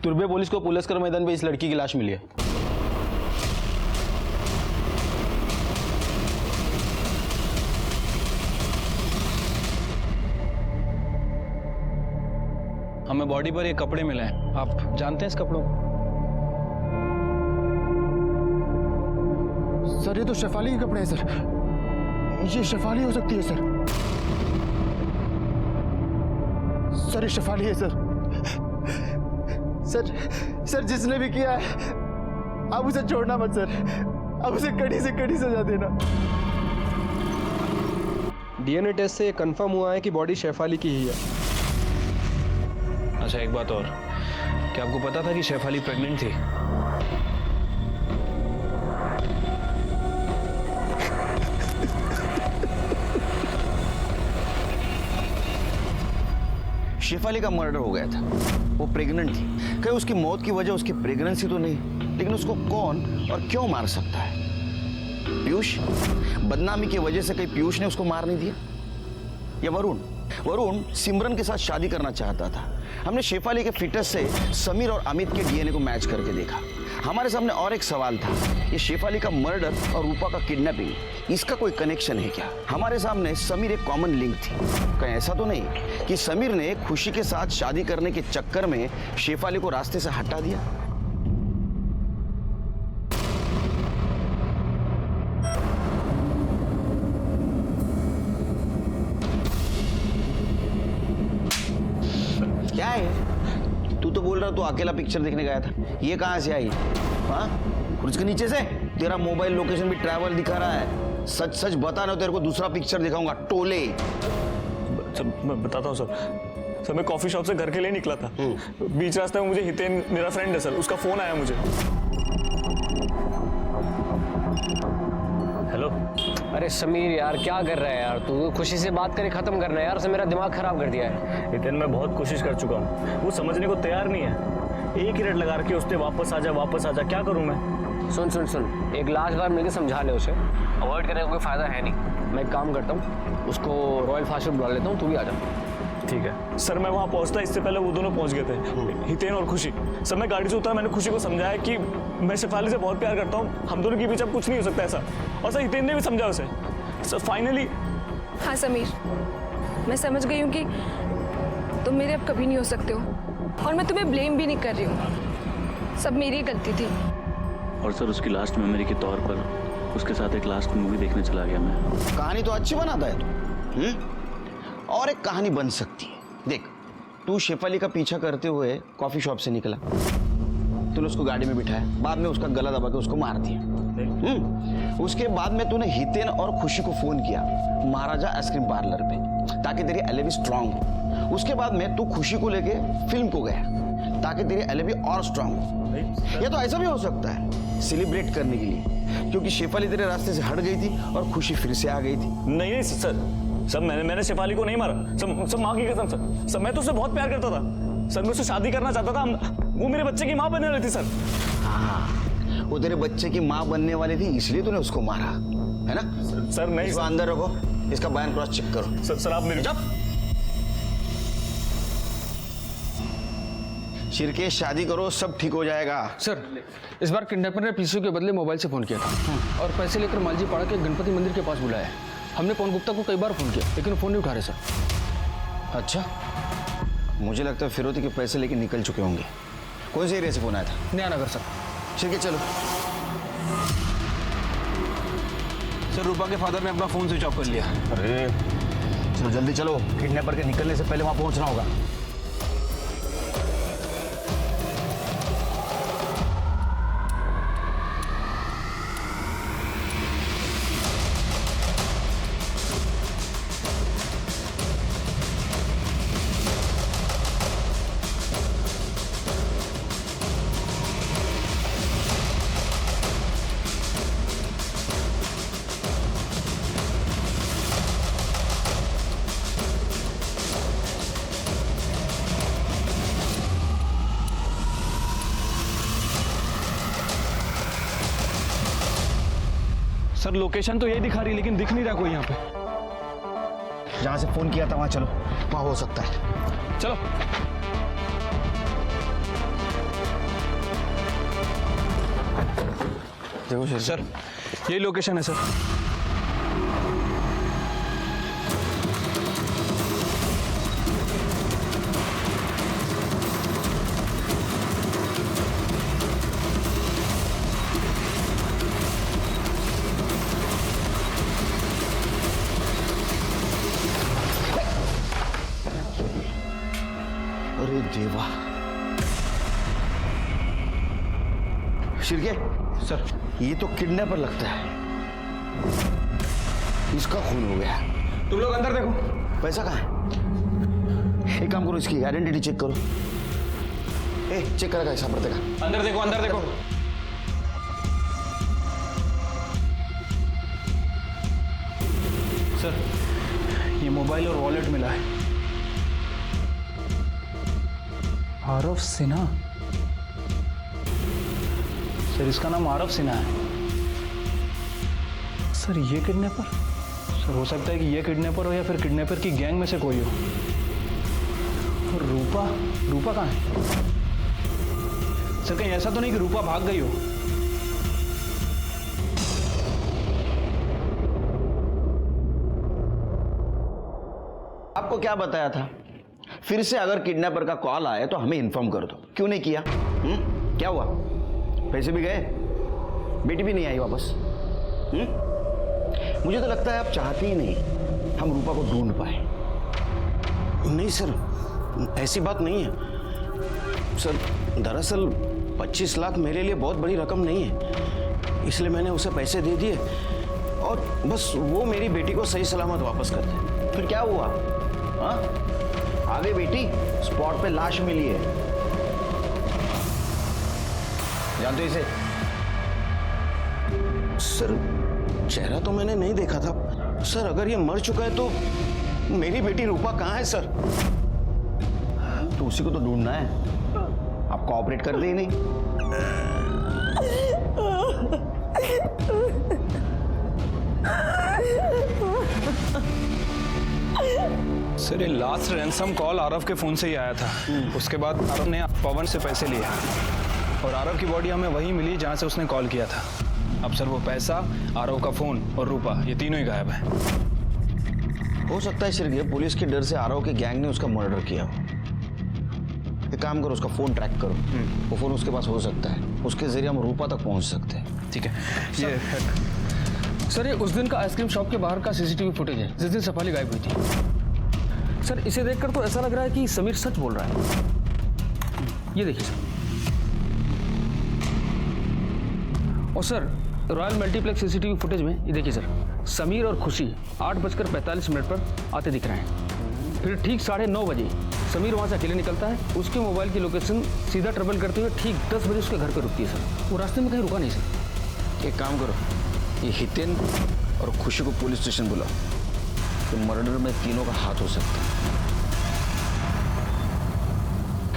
तुर्बे पुलिस को पुलस्कर मैदान पे इस लड़की की लाश मिली है। हमें बॉडी पर ये कपड़े मिले हैं, आप जानते हैं इस कपड़ों को? सर, ये तो शेफाली के कपड़े हैं सर। ये शेफाली हो सकती है सर। सर, ये शेफाली है सर। सर, जिसने भी किया है आप उसे छोड़ना मत सर, अब उसे कड़ी से कड़ी सजा देना। डीएनए टेस्ट से ये कंफर्म हुआ है कि बॉडी शेफाली की ही है। अच्छा, एक बात और, क्या आपको पता था कि शेफाली प्रेग्नेंट थी? शेफाली का मर्डर हो गया था, वो प्रेग्नेंट थी। कहीं उसकी मौत की वजह उसकी प्रेगनेंसी तो नहीं, लेकिन उसको कौन और क्यों मार सकता है? पीयूष? बदनामी की वजह से कहीं पीयूष ने उसको मार नहीं दिया? या वरुण सिमरन के साथ शादी करना चाहता था। हमने शेफाली के फिटनेस से समीर और अमित के डीएनए को मैच करके देखा। हमारे सामने और एक सवाल था, ये शेफाली का मर्डर और रूपा का किडनैपिंग, इसका कोई कनेक्शन है क्या? हमारे सामने समीर एक कॉमन लिंक थी। कहीं ऐसा तो नहीं कि समीर ने खुशी के साथ शादी करने के चक्कर में शेफाली को रास्ते से हटा दिया? क्या है? तू तो बोल रहा तू अकेला पिक्चर देखने गया था, ये कहां से आई? हाँ, और इसके नीचे से तेरा मोबाइल लोकेशन भी ट्रैवल दिखा रहा है। सच सच बता ना, तेरे को दूसरा पिक्चर दिखाऊंगा, टोले। सर, मैं बताता हूँ सर, मैं कॉफी शॉप से घर के लिए निकला था। बीच रास्ते में मुझे हितेन, मेरा फ्रेंड है सर, उसका फोन आया मुझे। हेलो। अरे समीर यार, क्या कर रहा है यार तू? खुशी से बात करे खत्म करना है यार, से मेरा दिमाग खराब कर दिया है। हितेन, मैं बहुत कोशिश कर चुका हूँ, वो समझने को तैयार नहीं है। एक ही रेट लगा रखी है उसने, वापस आ जा, क्या करूँ मैं? सुन सुन सुन, एक लास्ट बार मिलकर समझा ले उसे। अवॉइड करने का कोई फायदा है नहीं। मैं एक काम करता हूँ, उसको रॉयल फास्ट फूड बुला लेता हूँ, तू भी आ जा। ठीक है सर, मैं वहाँ पहुँचता इससे पहले वो दोनों पहुँच गए थे, हितेन और खुशी। सर मैं गाड़ी से उतरा, मैंने खुशी को समझाया कि मैं शेफाली से बहुत प्यार करता हूँ, हम दोनों के बीच अब कुछ नहीं हो सकता ऐसा। और सर हितेन ने भी समझा उसे। Sir finally. हाँ समीर, मैं समझ गई हूँ कि तुम मेरे अब कभी नहीं हो सकते हो, और मैं तुम्हें ब्लेम भी नहीं कर रही हूँ। सब मेरी गलती थी। और सर उसकी लास्ट मेमोरी के तौर पर उसके साथ एक लास्ट मूवी देखने चला गया मैं। कहानी तो अच्छी बनाता है तू। और एक कहानी बन सकती है। देख, तू शेफाली का पीछा करते हुए कॉफी शॉप से निकला, तूने उसको गाड़ी में बिठाया, बाद में उसका गला दबा के उसको मार दिया। उसके बाद में तूने हितेन और खुशी को फोन किया महाराजा आइसक्रीम पार्लर पे, ताकि तेरी एलिबी स्ट्रांग हो। उसके बाद में तू खुशी को लेके फिल्म को गया, ताकि तेरी एलिबी और स्ट्रांग हो। या तो ऐसा भी हो सकता है, सेलिब्रेट करने के लिए, क्योंकि शेफाली तेरे रास्ते से हट गई थी और खुशी फिर से आ गई थी। नहीं सर, मैंने शेफाली को नहीं मारा। सब माँ की कसम सर। सर मैं तो उससे बहुत प्यार करता था सर, मैं उससे शादी करना चाहता था। वो मेरे बच्चे की माँ बनने वाली थी सर। हाँ, वो तेरे बच्चे की माँ बनने वाली थी, इसलिए तूने उसको मारा, है ना? सर नहीं। इसको अंदर रखो, इसका बयान क्रॉस चेक करो। सर आप मेरे शिरकेश, शादी करो, सब ठीक हो जाएगा। सर इस बार किडनैपर ने पीसीओ के बदले मोबाइल से फ़ोन किया था और पैसे लेकर मालजी पाड़ा के गणपति मंदिर के पास बुलाया है। हमने पवन गुप्ता को कई बार फ़ोन किया, लेकिन वो फ़ोन नहीं उठा रहे सर। अच्छा, मुझे लगता है फिरौती के पैसे लेके निकल चुके होंगे। कौन से एरिया से फोन आया था? नया नगर सर। शिरकेश चलो। सर रूपा के फादर ने अपना फोन स्विच ऑफ कर लिया। अरे चलो जल्दी चलो, किडनैपर के निकलने से पहले वहां पहुंचना होगा। सर लोकेशन तो यही दिखा रही, लेकिन दिख नहीं रहा कोई यहाँ पे। जहां से फोन किया था वहां चलो, वहां हो सकता है। चलो। देखो सर, यही लोकेशन है सर। अरे देवा। शिरके सर, ये तो किडनैपर लगता है, इसका खून हो गया। तुम लोग अंदर देखो। पैसा कहाँ है? एक काम करो, इसकी आइडेंटिटी चेक करो। चेक करेगा ऐसा पड़ते का। अंदर देखो, अंदर देखो। सर ये मोबाइल और वॉलेट मिला है। आरफ सिन्हा। सर इसका नाम आरफ सिन्हा है। सर ये किडनैपर? सर हो सकता है कि ये किडनैपर हो या फिर किडनैपर की गैंग में से कोई हो। और रूपा कहाँ है? सर कहीं ऐसा तो नहीं कि रूपा भाग गई हो? आपको क्या बताया था? फिर से अगर किडनैपर का कॉल आए तो हमें इन्फॉर्म कर दो। क्यों नहीं किया? क्या हुआ? पैसे भी गए, बेटी भी नहीं आई वापस। मुझे तो लगता है आप चाहते ही नहीं हम रूपा को ढूंढ पाए। नहीं सर, ऐसी बात नहीं है सर। दरअसल 25 लाख मेरे लिए बहुत बड़ी रकम नहीं है, इसलिए मैंने उसे पैसे दे दिए और बस वो मेरी बेटी को सही सलामत वापस कर दे। फिर क्या हुआ? हाँ, आगे बेटी स्पॉट पे लाश मिली है। जानते हो इसे? सर चेहरा तो मैंने नहीं देखा था सर। अगर ये मर चुका है तो मेरी बेटी रूपा कहाँ है सर? तो उसी को तो ढूंढना है। आप कोऑपरेट कर दे ही नहीं। सर ये लास्ट रैंसम कॉल आरव के फ़ोन से ही आया था। उसके बाद आरव ने पवन से पैसे लिए और आरव की बॉडी हमें वहीं मिली जहां से उसने कॉल किया था। अब सर वो पैसा, आरव का फ़ोन और रूपा, ये तीनों ही गायब हैं। हो सकता है सिर्फ पुलिस के डर से आरव के गैंग ने उसका मर्डर किया हो। एक काम करो, उसका फ़ोन ट्रैक करो, वो फ़ोन उसके पास हो सकता है, उसके जरिए हम रूपा तक पहुंच सकते हैं। ठीक है। सर ये उस दिन का आइसक्रीम शॉप के बाहर का सीसीटीवी फुटेज है जिस दिन शेफाली गायब हुई थी। सर इसे देखकर तो ऐसा लग रहा है कि समीर सच बोल रहा है। ये देखिए सर। और sir royal multiplex CCTV footage में ये देखिए सर, समीर और खुशी 8:45 पर आते दिख रहे हैं। फिर ठीक 9:30 बजे समीर वहाँ से अकेले निकलता है। उसके मोबाइल की लोकेशन सीधा ट्रेवल करते हुए ठीक 10 बजे उसके घर पर रुकती है सर। वो रास्ते में कहीं रुका नहीं सर। एक काम करो, ये हितेन और खुशी को पुलिस स्टेशन बुलाओ। तो मर्डर में तीनों का हाथ हो सकता है।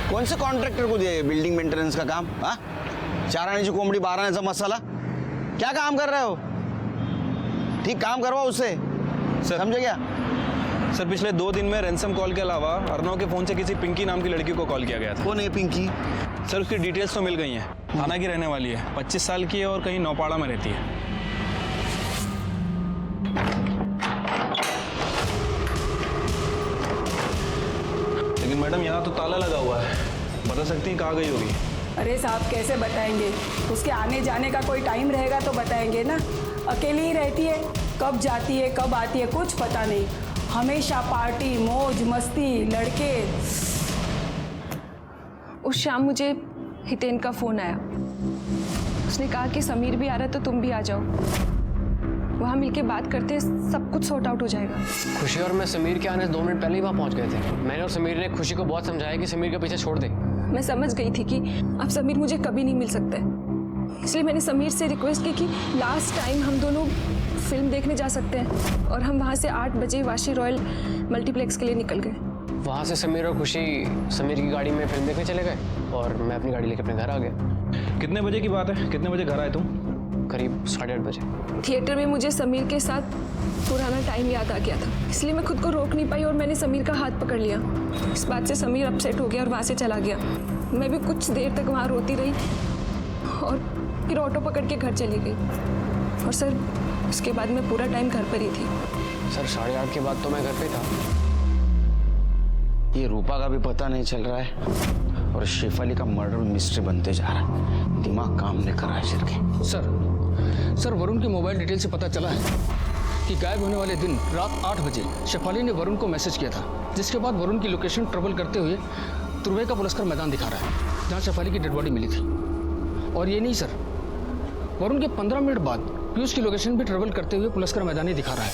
कौन से कॉन्ट्रैक्टर को दिया बिल्डिंग मेंटेनेंस का काम? हाँ, 4 आने की कोंबड़ी 12 आने का मसाला, क्या काम कर रहे हो? ठीक काम करवाओ उससे, समझे क्या? सर पिछले 2 दिन में रैंसम कॉल के अलावा अर्नव के फ़ोन से किसी पिंकी नाम की लड़की को कॉल किया गया था। कौन है पिंकी? सर उसकी डिटेल्स तो मिल गई हैं। थाना की रहने वाली है, 25 साल की है और कहीं नौपाड़ा में रहती है। लेकिन मैडम यहाँ तो ताला लगा हुआ है, बता सकती हैं कहाँ गई होगी? अरे साहब कैसे बताएंगे? उसके आने जाने का कोई टाइम रहेगा तो बताएंगे ना। अकेली ही रहती है, कब जाती है कब आती है कुछ पता नहीं। हमेशा पार्टी, मौज मस्ती, लड़के। उस शाम मुझे हितेन का फ़ोन आया। उसने कहा कि समीर भी आ रहा है तो तुम भी आ जाओ, वहाँ मिलके बात करते सब कुछ सॉर्ट आउट हो जाएगा। खुशी और मैं समीर के आने से 2 मिनट पहले ही वहाँ पहुँच गए थे। मैंने और समीर ने खुशी को बहुत समझाया कि समीर के पीछे छोड़ दे। मैं समझ गई थी कि अब समीर मुझे कभी नहीं मिल सकता है, इसलिए मैंने समीर से रिक्वेस्ट की कि लास्ट टाइम हम दोनों फिल्म देखने जा सकते हैं, और हम वहाँ से 8 बजे वाशी रॉयल मल्टीप्लेक्स के लिए निकल गए। वहाँ से समीर और खुशी समीर की गाड़ी में फिल्म देखने चले गए और मैं अपनी गाड़ी लेकर अपने घर आ गया। कितने बजे की बात है? कितने बजे घर आए तुम? करीब 8:30 बजे। थिएटर में मुझे समीर के साथ पुराना टाइम याद आ गया था, इसलिए मैं खुद को रोक नहीं पाई और मैंने समीर का हाथ पकड़ लिया। इस बात से समीर अपसेट हो गया और वहाँ से चला गया। मैं भी कुछ देर तक वहाँ रोती रही और फिर ऑटो पकड़ के घर चली गई। और सर उसके बाद मैं पूरा टाइम घर पर ही थी। सर 8:30 के बाद तो मैं घर पे था। ये रूपा का भी पता नहीं चल रहा है और शेफाली का मर्डर मिस्ट्री बनते जा रहा है। दिमाग काम नहीं कर रहा है के। सर वरुण की मोबाइल डिटेल से पता चला है कि गायब होने वाले दिन रात 8 बजे शेफाली ने वरुण को मैसेज किया था, जिसके बाद वरुण की लोकेशन ट्रेवल करते हुए तुर्वे का पुलस्कर मैदान दिखा रहा है जहाँ शेफाली की डेड बॉडी मिली थी। और ये नहीं सर, वरुण के 15 मिनट बाद पीयूष की लोकेशन भी ट्रेवल करते हुए पुलस्कर मैदान ही दिखा रहा है।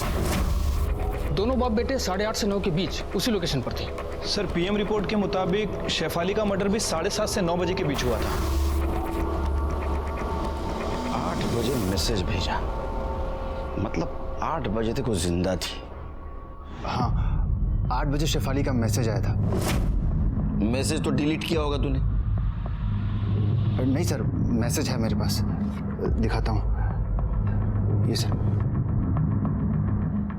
दोनों बाप बेटे 8:30 से 9 के बीच उसी लोकेशन पर थे। सर पीएम रिपोर्ट के मुताबिक शेफाली का मर्डर भी 7:30 से 9 बजे के बीच हुआ था। 8 बजे मैसेज भेजा, मतलब 8 बजे तक वो जिंदा थी। हाँ, 8 बजे शेफाली का मैसेज आया था। मैसेज तो डिलीट किया होगा तूने? नहीं सर, मैसेज है मेरे पास, दिखाता हूँ। ये sir.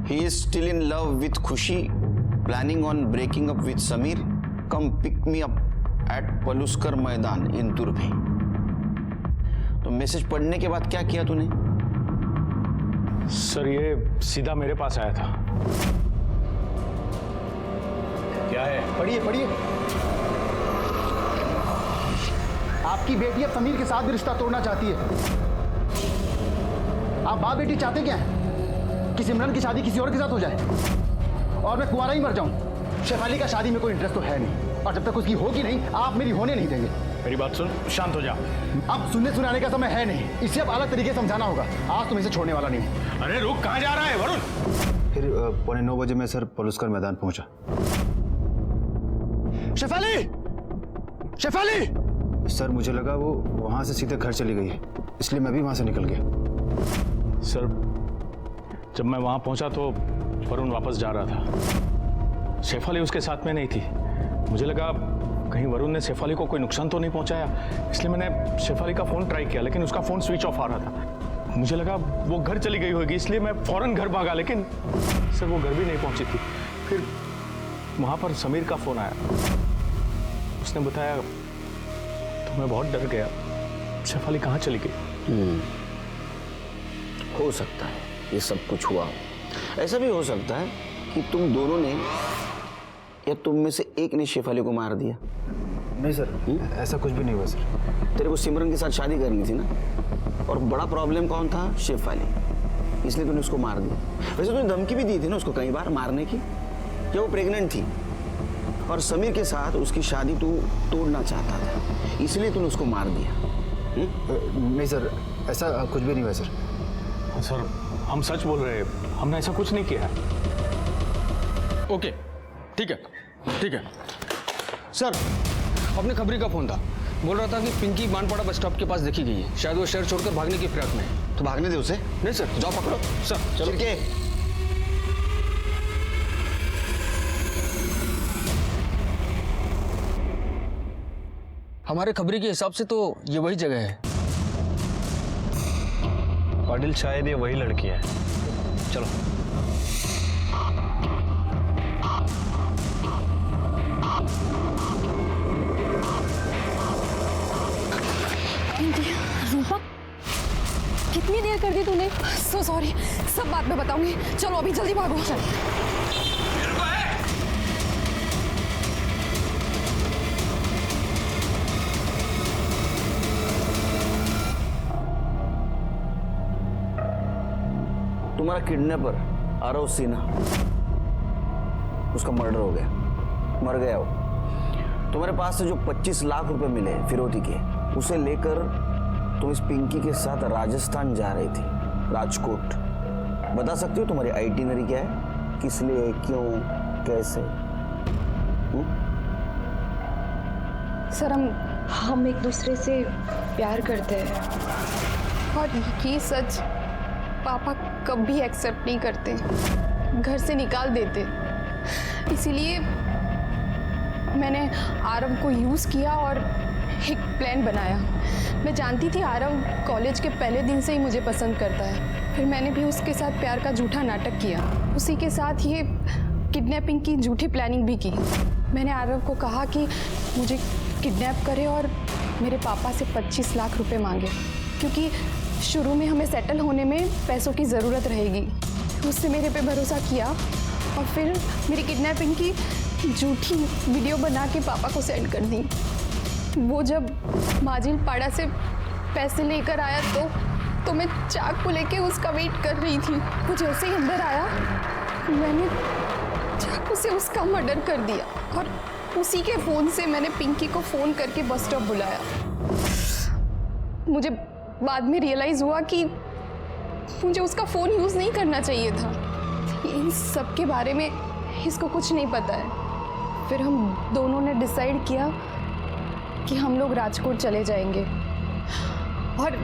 He is still in love with Khushi, planning on breaking up with Samir. Come pick me up at Paluskar मैदान in तुर्भे। तो मैसेज पढ़ने के बाद क्या किया तूने? सर ये सीधा मेरे पास आया था। क्या है? पढ़िए। आपकी बेटी अब समीर के साथ भी रिश्ता तोड़ना चाहती है। आप बाप बेटी चाहते क्या है? कि सिमरन की शादी किसी और के साथ हो जाए और मैं कुंवारा ही मर जाऊं। शेफाली का शादी में कोई इंटरेस्ट तो है नहीं, और जब तक उसकी होगी नहीं आप मेरी होने नहीं देंगे। मेरी बात सुन, शांत हो जा। अब सुनने सुनाने का समय है नहीं, इसे अब अलग तरीके से समझाना होगा। आज तुम इसे छोड़ने वाला नहीं हूं। अरे रुक, कहाँ जा रहा है वरुण? फिर 9:15 बजे मैं सर पलुस्कर मैदान पहुंचा। शेफाली! सर मुझे लगा वो वहां से सीधे घर चली गई है, इसलिए मैं भी वहां से निकल गया। सर जब मैं वहां पहुंचा तो वरुण वापस जा रहा था। शेफाली उसके साथ में नहीं थी। मुझे लगा कहीं वरुण ने शेफाली को कोई नुकसान तो नहीं पहुंचाया, इसलिए मैंने शेफाली का फ़ोन ट्राई किया, लेकिन उसका फ़ोन स्विच ऑफ आ रहा था। मुझे लगा वो घर चली गई होगी, इसलिए मैं फौरन घर भागा, लेकिन सर वो घर भी नहीं पहुंची थी। फिर वहां पर समीर का फोन आया, उसने बताया तो मैं बहुत डर गया, शेफाली कहाँ चली गई। हो सकता है ये सब कुछ हुआ, ऐसा भी हो सकता है कि तुम दोनों ने या तुम में से एक ने शेफाली को मार दिया। नहीं सर, ऐसा कुछ भी नहीं हुआ सर। तेरे को सिमरन के साथ शादी करनी थी ना, और बड़ा प्रॉब्लम कौन था? शेफाली, इसलिए तूने उसको मार दिया। वैसे तूने धमकी भी दी थी ना उसको कई बार मारने की, जब वो प्रेग्नेंट थी, और समीर के साथ उसकी शादी तू तोड़ना चाहता था, इसलिए तूने उसको मार दिया। नहीं सर, ऐसा कुछ भी नहीं हुआ सर। सर हम सच बोल रहे हैं, हमने ऐसा कुछ नहीं किया है। ओके, ठीक है, ठीक है। सर, अपने खबरी का फोन था, बोल रहा था कि पिंकी मानपाड़ा बस स्टॉप के पास देखी गई है। शायद वो शहर छोड़कर भागने की फिराक में है। तो भागने दे उसे। नहीं सर, जाओ पकड़ो। सर चलो के। हमारे खबरी के हिसाब से तो ये वही जगह है। पाटिल, शायद ये वही लड़की है। चलो। रूपा, कितनी देर कर दी तूने? सो सॉरी, सब बात में बताऊंगी। चलो अभी जल्दी भागो। चल। तुम्हारा किडनैपर आरव सिन्हा, उसका मर्डर हो गया, मर गया वो। तुम्हारे पास से जो 25 लाख रुपए मिले फिरौती के, उसे लेकर तुम इस पिंकी के साथ राजस्थान जा रही थी, राजकोट। बता सकती हो तुम्हारी आइटिनरी क्या है? किस लिए, क्यों, कैसे? सर, हम एक दूसरे से प्यार करते हैं, और ये सच पापा कभी एक्सेप्ट नहीं करते, घर से निकाल देते। इसीलिए मैंने आरव को यूज़ किया और एक प्लान बनाया। मैं जानती थी आरव कॉलेज के पहले दिन से ही मुझे पसंद करता है। फिर मैंने भी उसके साथ प्यार का झूठा नाटक किया। उसी के साथ ये किडनैपिंग की झूठी प्लानिंग भी की। मैंने आरव को कहा कि मुझे किडनैप करे और मेरे पापा से 25 लाख रुपए मांगे, क्योंकि शुरू में हमें सेटल होने में पैसों की ज़रूरत रहेगी। उससे मेरे पे भरोसा किया और फिर मेरी किडनैपिंग की झूठी वीडियो बना के पापा को सेंड कर दी। वो जब माजिल पाड़ा से पैसे लेकर आया तो मैं चाकू लेके उसका वेट कर रही थी। वो जैसे ही अंदर आया, मैंने चाकू से उसका मर्डर कर दिया, और उसी के फ़ोन से मैंने पिंकी को फ़ोन करके बस स्टॉप बुलाया। मुझे बाद में रियलाइज़ हुआ कि मुझे उसका फ़ोन यूज़ नहीं करना चाहिए था। इन सब के बारे में इसको कुछ नहीं पता है। फिर हम दोनों ने डिसाइड किया कि हम लोग राजकोट चले जाएंगे और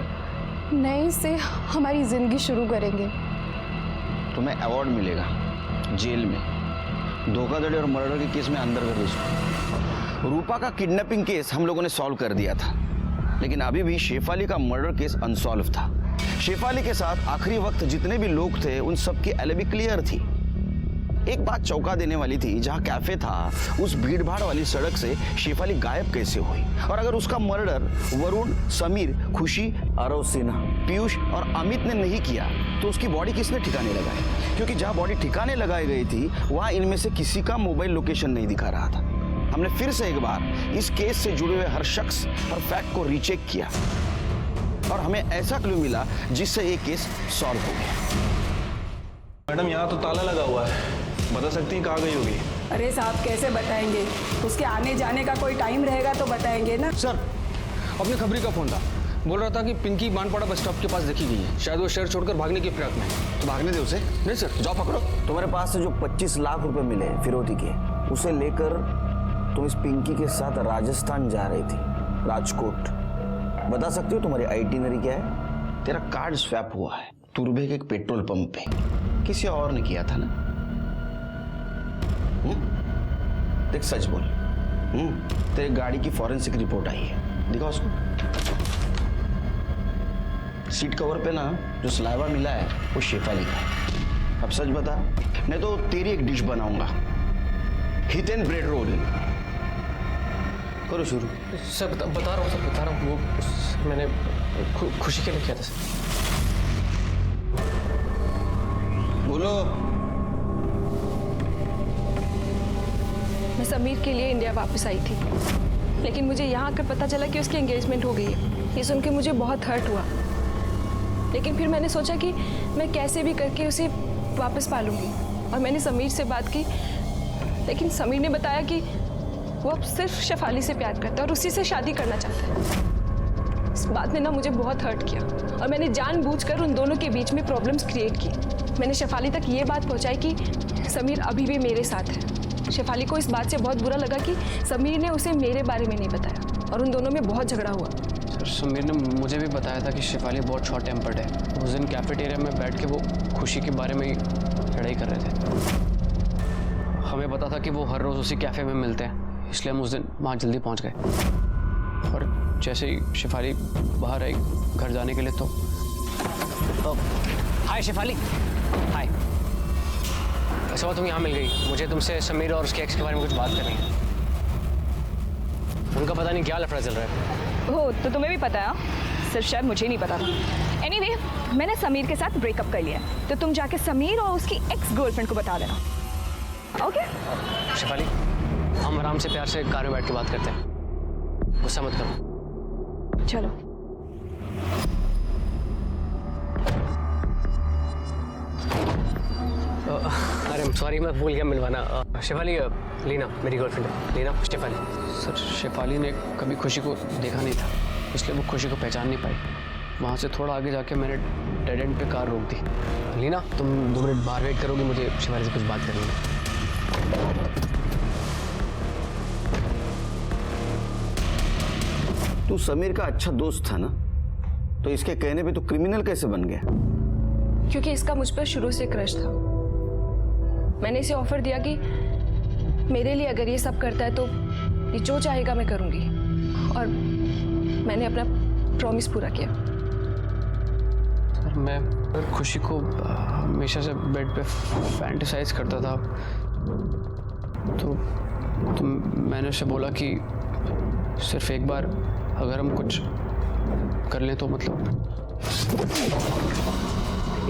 नए से हमारी ज़िंदगी शुरू करेंगे। तुम्हें अवार्ड मिलेगा जेल में, धोखाधड़ी और मर्डर के केस में अंदर कर दीजिए। रूपा का किडनैपिंग केस हम लोगों ने सॉल्व कर दिया था, लेकिन अभी भी शेफाली का मर्डर केस अनसॉल्व था। शेफाली के साथ आखिरी वक्त जितने भी लोग थे, उन सब की एलिबी क्लियर थी। एक बात चौंका देने वाली थी, जहां कैफे था उस भीड़ भाड़ वाली सड़क से शेफाली गायब कैसे हुई? और अगर उसका मर्डर वरुण, समीर, खुशी, आरव सिन्हा, पीयूष और अमित ने नहीं किया, तो उसकी बॉडी किसने ठिकाने लगाई? क्योंकि जहां बॉडी ठिकाने लगाई गई थी, वहां इनमें से किसी का मोबाइल लोकेशन नहीं दिखा रहा था। हमने फिर से एक बार इस केस से जुड़े हुए हर शख्स और फैक्ट को रीचेक किया, और हमें ऐसा क्लू मिला जिससे ये केस सॉल्व हो गया। मैडम, यहाँ तो ताला लगा हुआ है, बता सकती हैं कहाँ गई होगी? अरे साहब, कैसे बताएंगे? उसके आने जाने का कोई टाइम रहेगा तो बताएंगे ना। सर, अपने खबरी का फोन था, बोल रहा था कि पिंकी मानपाड़ा बस स्टॉप के पास देखी गई है। शायद वो शहर छोड़कर भागने की फिराक में है। तो भागने दे उसे। नहीं सर, जाओ पकड़ो। तुम्हारे पास से जो 25 लाख रुपए मिले फिरौती के, उसे लेकर तुम इस पिंकी के साथ राजस्थान जा रही थी, राजकोट। बता सकती हो तुम्हारी आइटिनरी क्या है? तेरा कार्ड स्वैप हुआ है तुर्भे के एक पेट्रोल पंप पे, किसी और ने किया था ना? देख, सच बोल। तेरी गाड़ी की फॉरेंसिक रिपोर्ट आई है, दिखा उसको। सीट कवर पे ना जो सलाइवा मिला है वो शेफाली का है। अब सच बता, नहीं तो तेरी एक डिश बनाऊंगा, हिट एंड ब्रेड रोल। करो शुरू। सर बता रहा हूँ सर, बता रहा हूँ। वो मैंने खुशी के लिए किया था सर। बोलो। मैं समीर के लिए इंडिया वापस आई थी, लेकिन मुझे यहाँ आकर पता चला कि उसकी एंगेजमेंट हो गई है। ये सुन के मुझे बहुत हर्ट हुआ, लेकिन फिर मैंने सोचा कि मैं कैसे भी करके उसे वापस पालूंगी। और मैंने समीर से बात की, लेकिन समीर ने बताया कि वो अब सिर्फ शेफाली से प्यार करता है और उसी से शादी करना चाहता है। इस बात ने ना मुझे बहुत हर्ट किया और मैंने जानबूझकर उन दोनों के बीच में प्रॉब्लम्स क्रिएट की। मैंने शेफाली तक ये बात पहुंचाई कि समीर अभी भी मेरे साथ है। शेफाली को इस बात से बहुत बुरा लगा कि समीर ने उसे मेरे बारे में नहीं बताया और उन दोनों में बहुत झगड़ा हुआ। सर समीर ने मुझे भी बताया था कि शेफाली बहुत शॉर्ट टेम्पर्ड है। उस दिन कैफेटेरिया में बैठ के वो खुशी के बारे में ही लड़ाई कर रहे थे। हमें पता था कि वो हर रोज़ उसी कैफ़े में मिलते हैं, इसलिए हम उस दिन वहाँ जल्दी पहुँच गए। और जैसे ही शेफाली बाहर आई घर जाने के लिए तो हाय शेफाली। हाय, ऐसा हुआ तुम यहाँ मिल गई। मुझे तुमसे समीर और उसके एक्स के बारे में कुछ बात करनी है। उनका पता नहीं क्या लफड़ा चल रहा है। हो तो तुम्हें भी पता है, सिर्फ शायद मुझे नहीं पता था। एनीवे, मैंने समीर के साथ ब्रेकअप कर लिया है, तो तुम जाके समीर और उसकी एक्स गर्लफ्रेंड को बता देना, ओके? शेफाली, हम आराम से प्यार से कार में बैठ के बात करते हैं, गुस्सा मत करो। चलो। अरे सॉरी, मैं भूल गया मिलवाना। शेफाली, लीना मेरी गर्लफ्रेंड है। लीना, शेफाली। सर शेफाली ने कभी खुशी को देखा नहीं था, इसलिए वो खुशी को पहचान नहीं पाई। वहाँ से थोड़ा आगे जाके मैंने डेड एंड पे कार रोक दी। लीना, तुम 2 मिनट बाहर वेट करोगी, मुझे शेफाली से कुछ बात करनी है। तू समीर का अच्छा दोस्त था ना, तो इसके कहने पे तू क्रिमिनल कैसे बन गया? क्योंकि इसका मुझ पर शुरू से क्रश था। मैंने इसे ऑफर दिया कि मेरे लिए अगर ये सब करता है तो ये जो चाहेगा मैं करूंगी, और मैंने अपना प्रॉमिस पूरा किया। सर मैं खुशी को हमेशा से बेड पे फैंटेसाइज करता था, तो मैंने उसे बोला कि सिर्फ एक बार अगर हम कुछ कर लें तो मतलब।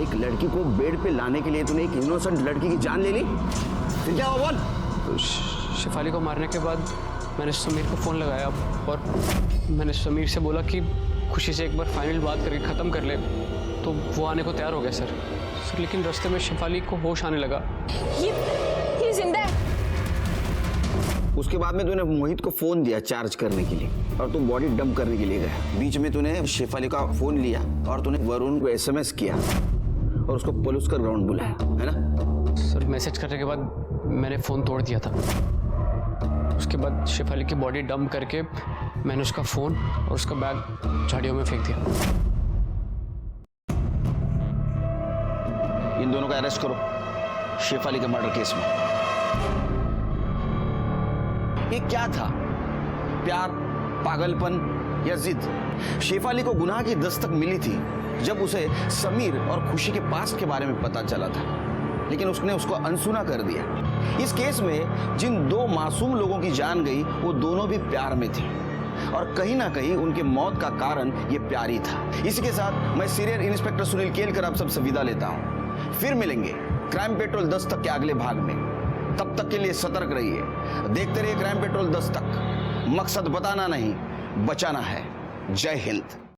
एक लड़की को बेड पे लाने के लिए तूने एक इनोसेंट लड़की की जान ले ली, फिर क्या हुआ बोल? शेफाली को मारने के बाद मैंने समीर को फ़ोन लगाया और मैंने समीर से बोला कि खुशी से एक बार फाइनल बात करके ख़त्म कर ले, तो वो आने को तैयार हो गया सर। लेकिन रास्ते में शेफाली को होश आने लगा। ये जिंदा है। उसके बाद में तूने मोहित को फोन दिया चार्ज करने के लिए और तू बॉडी डंप करने के लिए गया। बीच में तूने शेफाली का फोन लिया और तूने वरुण को SMS किया और उसको पुलिस का ग्राउंड बुलाया, है ना? सर मैसेज करने के बाद मैंने फ़ोन तोड़ दिया था। उसके बाद शेफाली की बॉडी डंप करके मैंने उसका फ़ोन और उसका बैग झाड़ियों में फेंक दिया। इन दोनों का अरेस्ट करो शेफाली के मर्डर केस में। ये क्या था? प्यार, पागलपन या जिद? शेफाली को गुनाह की दस्तक मिली थी जब उसे समीर और खुशी के पास्ट के बारे में पता चला था, लेकिन उसने उसको अनसुना कर दिया। इस केस में जिन 2 मासूम लोगों की जान गई वो दोनों भी प्यार में थे और कहीं ना कहीं उनके मौत का कारण ये प्यार ही था। इसी के साथ मैं सीनियर इंस्पेक्टर सुनील केलकर आप सबसे विदा लेता हूं। फिर मिलेंगे क्राइम पेट्रोल 10 तक के अगले भाग में। तब तक के लिए सतर्क रहिए, देखते रहिए क्राइम पेट्रोल 10 तक। मकसद बताना नहीं, बचाना है। जय हिंद।